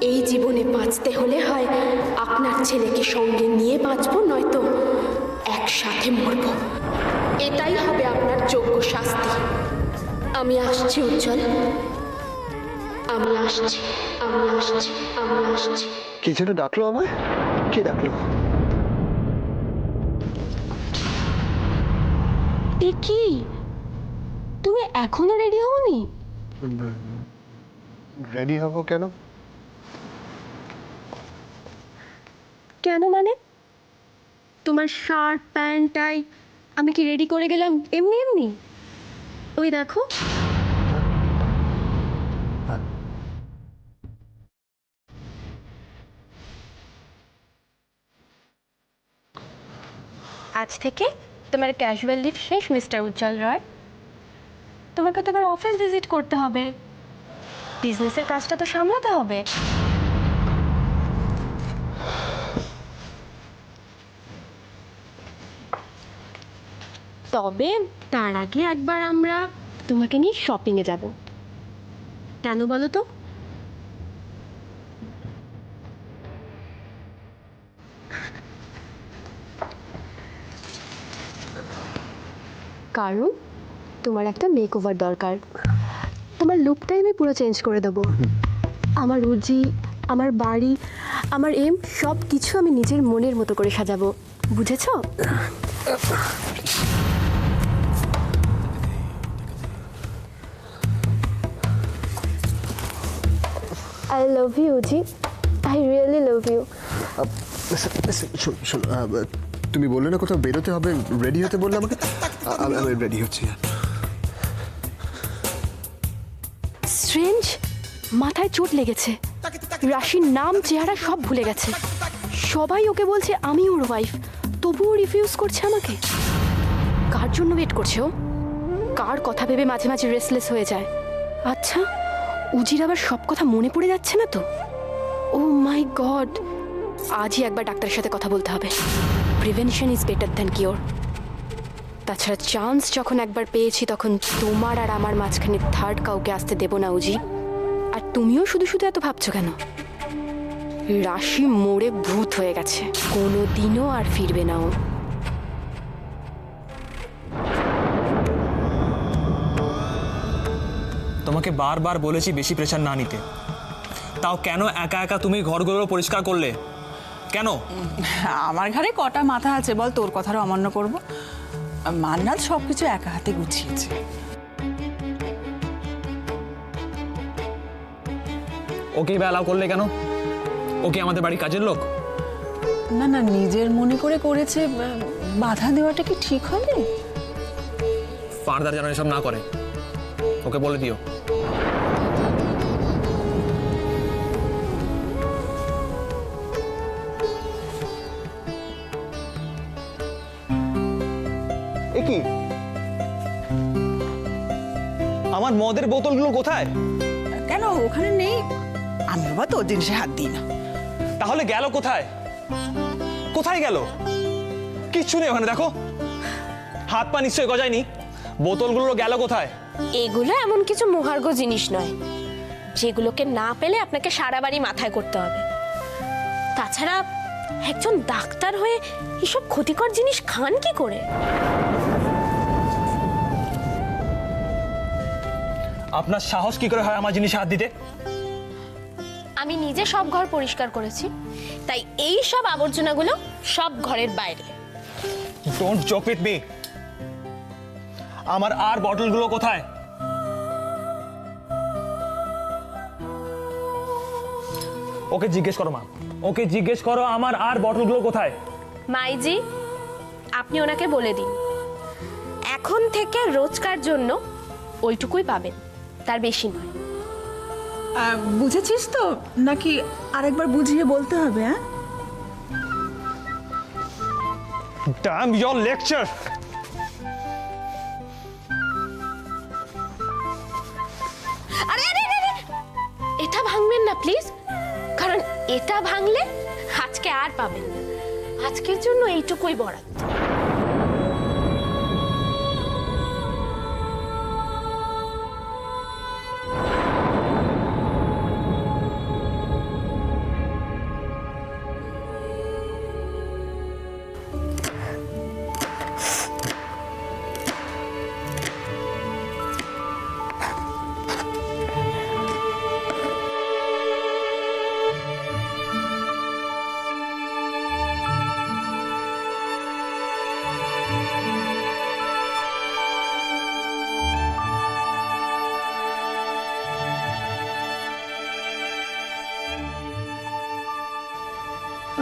এই জীবনে বাঁচতে হলে হয় আপনার ছেলেকে সঙ্গে নিয়ে বাঁচবো, নয়তো একসাথে মরবো। এটাই হবে আপনার যোগ্য শাস্তি। আমি আসছি উজ্জ্বল, আমি আসছি, আমি আসছি, আমি আসছি। কে যেন ডাকলো আমায়? কে ডাকলো? কি তুমি এখনো রেডি হওনি? রেডি হবো কেন? কেন মানে? তোমার শার্ট প্যান্ট টাই আমি কি রেডি করে গেলাম এমনি এমনি? ওই দেখো। আজ থেকে তোমার ক্যাজুয়াল লিভ শেষ মিস্টার উজ্জ্বল রয়। তোমাকে তো এবার অফিস ভিজিট করতে হবে, বিজনেসের কাজটা তো সামলাতে হবে। তবে তার আগে একবার আমরা তোমাকে নিয়ে শপিংয়ে যাব। কেন বলো তো? কারণ তোমার একটা মেকওভার দরকার। তোমার লুকটাই আমি পুরো চেঞ্জ করে দেবো। আমার রুচি, আমার বাড়ি, আমার এম সব কিছু আমি নিজের মনের মতো করে সাজাবো, বুঝেছো? I love you, Uji. I really love you. শোনো, তুমি বললে না কোথাও বেরোতে হবে, রেডি হতে বললে আমাকে। আমি রেডি হচ্ছি। স্ট্রেঞ্জ, মাথায় চোট লেগেছে। রাশির নাম চেহারা সব ভুলে গেছে। সবাই ওকে বলছে আমি ওর ওয়াইফ, তবুও রিফিউজ করছে আমাকে। কার জন্য ওয়েট করছে ও? কার কথা ভেবে মাঝে মাঝে রেস্টলেস হয়ে যায়? আচ্ছা, উজির আবার সব কথা মনে পড়ে যাচ্ছে না তো? ও মাই গড, আজই একবার ডাক্তারের সাথে কথা বলতে হবে। Prevention is better than cure. তাছাড়া চান্স যখন একবার পেয়েছি, তখন তোমার আর আমার মাঝখানে থার্ড কাউকে আসতে দেব না উজি। আর তুমিও শুধু শুধু এত ভাবছো কেন? রাশি মোড়ে ভূত হয়ে গেছে, কোনো দিনও আর ফিরবে না ও। তোমাকে বারবার বলেছি বেশি প্রেশার না নিতে, তাও কেন একা একা তুমি ঘরগুলো পরিষ্কার করলে? কেন? আমার ঘরে কটা মাথা আছে বল, তোর কথারও অমান্য করব? মান্নাত সবকিছু একা হাতে গুছিয়েছে। ওকে অ্যালাউ করলে কেন? ওকে আমাদের বাড়ির কাজের লোক? না না, নিজের মনে করে করেছে, বাধা দেওয়াটা কি ঠিক হবে? ফার্দার যেন এসব না করে, ওকে বলে দিও। কি আমার মদের বোতলগুলো কোথায়? কেন ওখানে নেই? আমি বাবা তোর জিনিসে হাত দিই না। তাহলে গেল কোথায়? কোথায় গেল? কিচ্ছু নেই ওখানে, দেখো হাত পা নিশ্চয়ই গজায়নি। বোতলগুলো গেল কোথায়? এগুলো এমন কিছু মহার্ঘ জিনিস নয় যেগুলোকে না পেলে আপনাকে সারা বাড়ি মাথায় করতে হবে। তাছাড়া একজন ডাক্তার হয়ে এসব ক্ষতিকর জিনিস খান কি করে? আপনার সাহস কি করে হয় আমার জিনিসে হাত দিতে? আমি নিজে সব ঘর পরিষ্কার করেছি, তাই এই সব আবর্জনাগুলো সব ঘরের বাইরে। Don't joke with me. আমার আর বটলগুলো কোথায়? ওকে জিজ্ঞেস করো মা, ওকে জিজ্ঞেস করো আমার আর বটলগুলো কোথায়। মাইজি, আপনি ওনাকে বলে দিন এখন থেকে রোজকার জন্য ওইটুকুই পাবেন, তার বেশি নয়। বুঝেছিস তো নাকি আরেকবার বুঝিয়ে বলতে হবে? হ্যাঁ, Damn your lecture! আরে আরে আরে, এটা ভাঙবেন না প্লিজ, কারণ এটা ভাঙলে আজকে আর পাবেন না। আজকের জন্য এইটুকুই বরাদ্দ।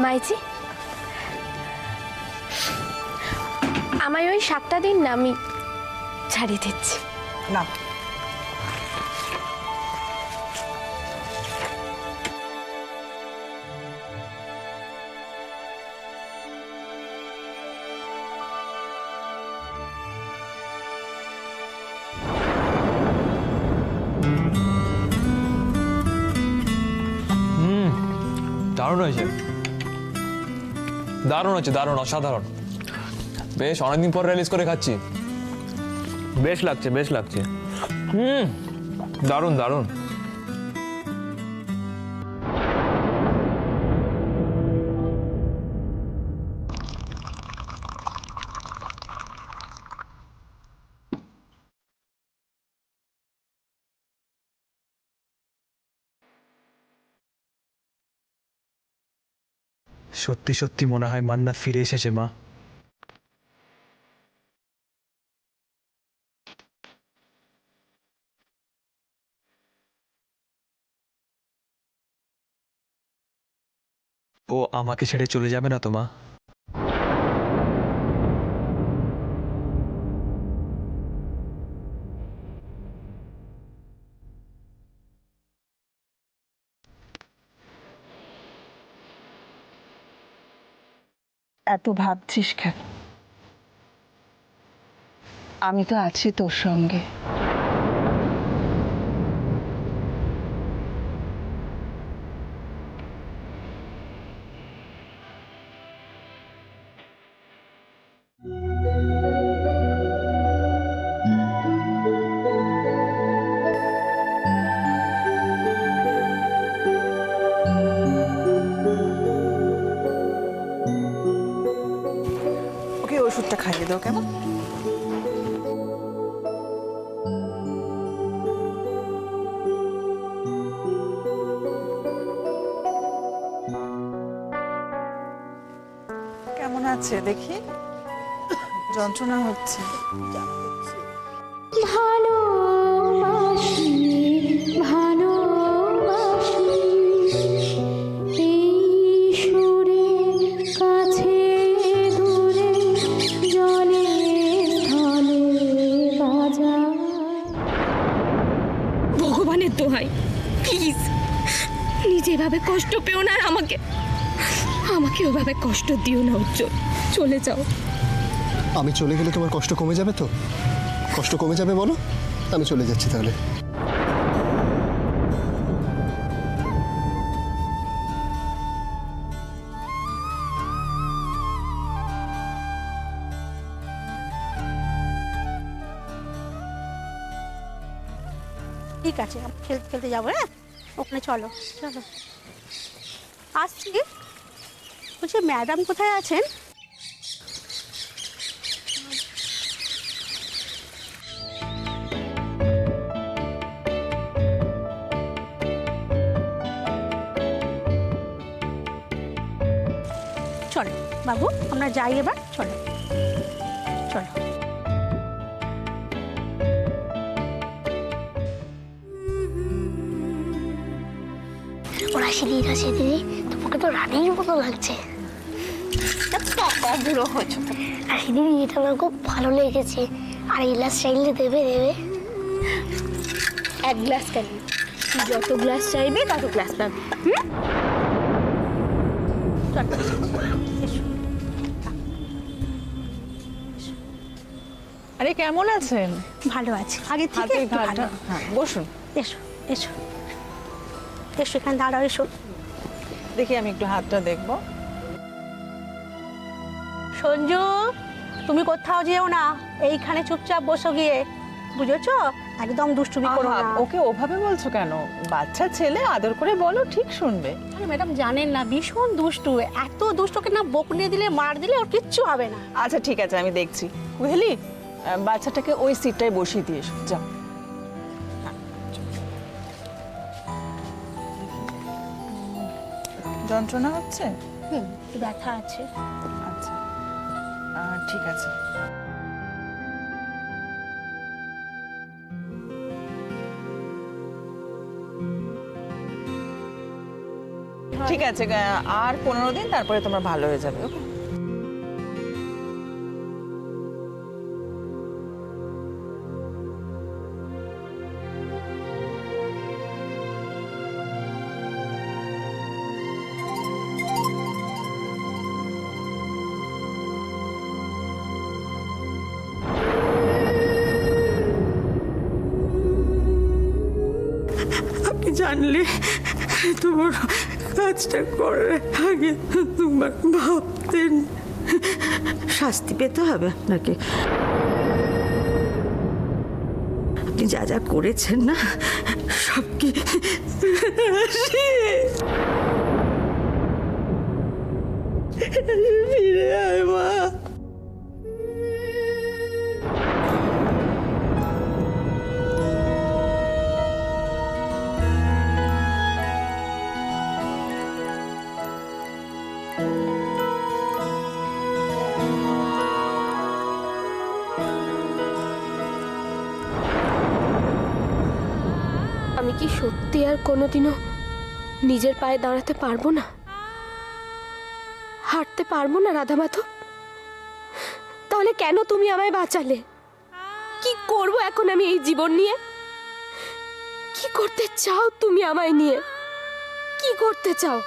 মাইজি, আমায় ওই 7টা দিন না, আমি ছাড়িয়ে দিচ্ছি। না, দারুণ হয়েছে, দারুণ হচ্ছে, দারুণ, অসাধারণ। বেশ অনেকদিন পর রিলিজ করে খাচ্ছি, বেশ লাগছে, বেশ লাগছে। দারুণ দারুণ। সত্যি সত্যি মনে হয় মান্নাত ফিরে এসেছে মা। ও আমাকে ছেড়ে চলে যাবে না তো মা? এত ভাবছিস কেন? আমি তো আছি তোর সঙ্গে। ওকে ওষুধটা খাইয়ে দাও কেমন? কেমন আছে দেখি? যন্ত্রণা হচ্ছে? ভালোবাসি ভালোবাসি এই সুরে কাছে দূরে জলে স্থলে বাজায়। ভগবানের দোহাই, প্লিজ নিজে এভাবে কষ্ট পেও না, আর আমাকে ওভাবে কষ্ট দিও না উজ্জ্বল। চলে যাও। আমি চলে গেলে তোমার কষ্ট কমে যাবে তো? কষ্ট কমে যাবে বলো? আমি চলে যাচ্ছি তাহলে। ঠিক আছে, খেলতে খেলতে যাবো। হ্যাঁ, ওখানে চলো চলো। আসছি। বলছি ম্যাডাম কোথায় আছেন? চলো বাবু, আমরা যাই এবার। চলো চলো। ওরা সিঁড়িটা দিদি, তোমাকে তো রানীর মতো লাগছে। বুড়ো হয়েছ। আর দিদি, এটা আমার খুব ভালো লেগেছে। আর এই গ্লাস চাইলে দেবে দেবে? 1 গ্লাস কেন, যত গ্লাস চাইবে তত গ্লাস পাবে। আরে কেমন আছেন? ভালো আছে, আগে থেকে হাতে একটু ঘাটা। ভালো। হ্যাঁ, বসুন। এসো এসো এসো, এখানে দাঁড়াও। এসো। দেখি আমি একটু হাতটা দেখবো। সঞ্জু, তুমি কোথাও যেও না, এইখানে চুপচাপ বসো গিয়ে, বুঝেছো? একদম দুষ্টুমি করো আহা, না। ওকে ওভাবে বলছো কেন? বাচ্চা ছেলে, আদর করে বলো, ঠিক শুনবে। আরে ম্যাডাম জানেন না, ভীষণ দুষ্টু। এত দুষ্টকে না বকুনে দিলে, মার দিলে ওর কিচ্ছু হবে না। আচ্ছা ঠিক আছে, আমি দেখছি। বুঝলি, বাচ্চাটাকে ওই সিটটায় বসিয়ে দিয়ে এসো, যাও। যন্ত্রণা হচ্ছে? একটু ব্যথা আছে। আচ্ছা, ঠিক আছে। ঠিক আছে, আর 15 দিন, তারপরে তোমরা ভালো হয়ে যাবে। ওকে? আপনি জানলে এত বড় কাজটা করার আগে তোমার ভাবতেন শাস্তি পেতে হবে আপনাকে। আপনি যা যা করেছেন না সব কি ফিরে আয় মা। আমি কি সত্যি আর কোনোদিনও নিজের পায়ে দাঁড়াতে পারবো না? হাঁটতে পারবো না রাধা মাধব? তাহলে কেন তুমি আমায় বাঁচালে? কি করব এখন আমি এই জীবন নিয়ে? কি করতে চাও তুমি আমায় নিয়ে? কি করতে চাও?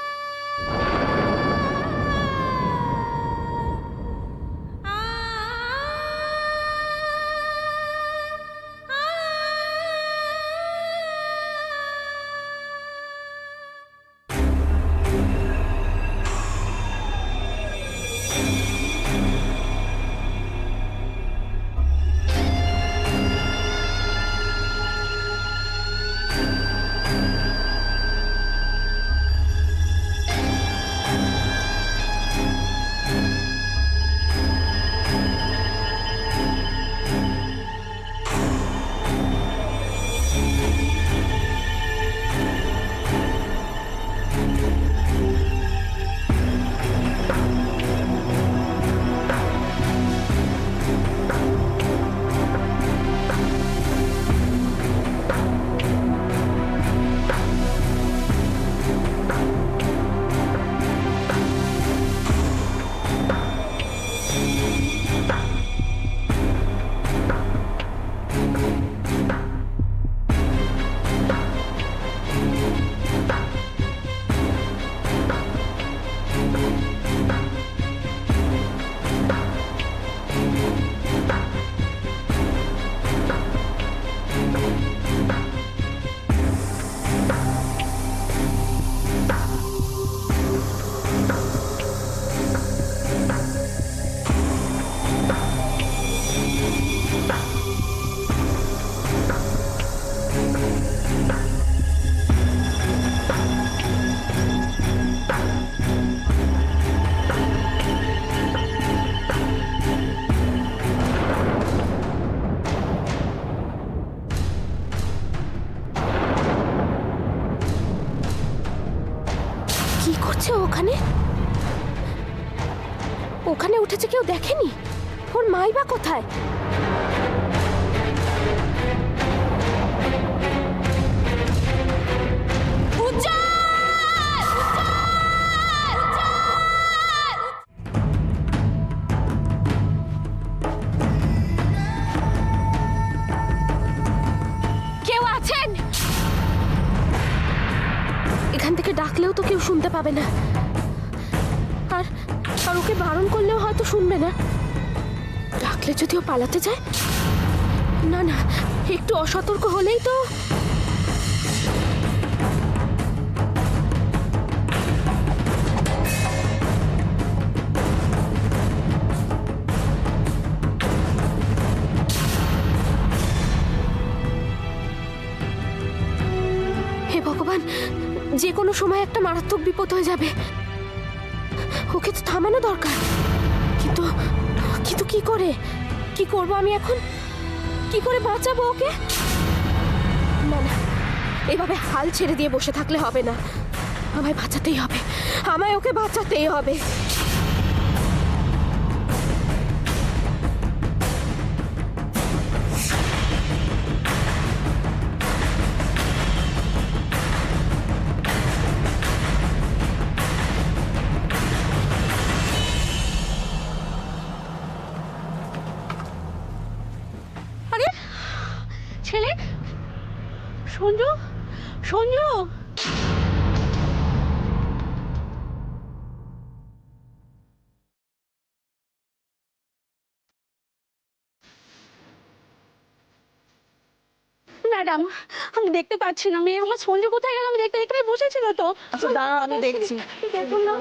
ওখানে ওখানে উঠেছে, কেউ দেখেনি? ওর মাই বা কোথায়? কেউ আছেন? এখান থেকে ডাকলেও তো কেউ শুনতে পাবে না, আর ওকে বারণ করলেও হয়তো শুনবে না। ডাকলে যদিও পালাতে যায়, না না, একটু অসতর্ক হলেই তো। হে ভগবান, যে কোনো সময় একটা মারাত্মক বিপদ হয়ে যাবে। ওকে তো থামানো দরকার, কিন্তু কিন্তু কি করে, কি করব আমি এখন? কি করে বাঁচাবো ওকে? না না, এভাবে হাল ছেড়ে দিয়ে বসে থাকলে হবে না। আমায় বাঁচাতেই হবে, আমায় ওকে বাঁচাতেই হবে। ম্যাডাম, আমি দেখতে পাচ্ছি না মেয়ে আমার সঞ্জু কোথায় গেল, আমি দেখতে এখানে বসেছিল তো। আচ্ছা দাঁড়া, আমি দেখছি। দেখুন না।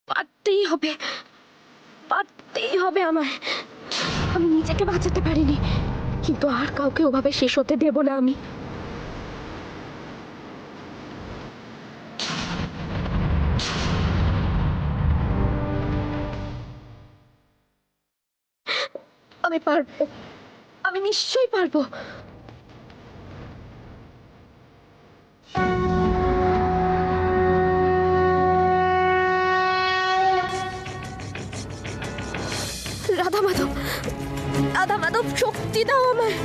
পারতেই হবে, পারতেই হবে আমায়। আমি নিজেকে বাঁচাতে পারিনি, কিন্তু আর কাউকে ওভাবে শেষ হতে দেব না আমি। আমি পারবো, আমি নিশ্চয়ই পারবো। রাধা মাধব, রাধা মাধব, শক্তি দাও আমায়।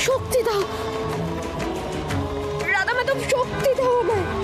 শক্তি দাও রাধা মাধব, শক্তি দাও আমায়।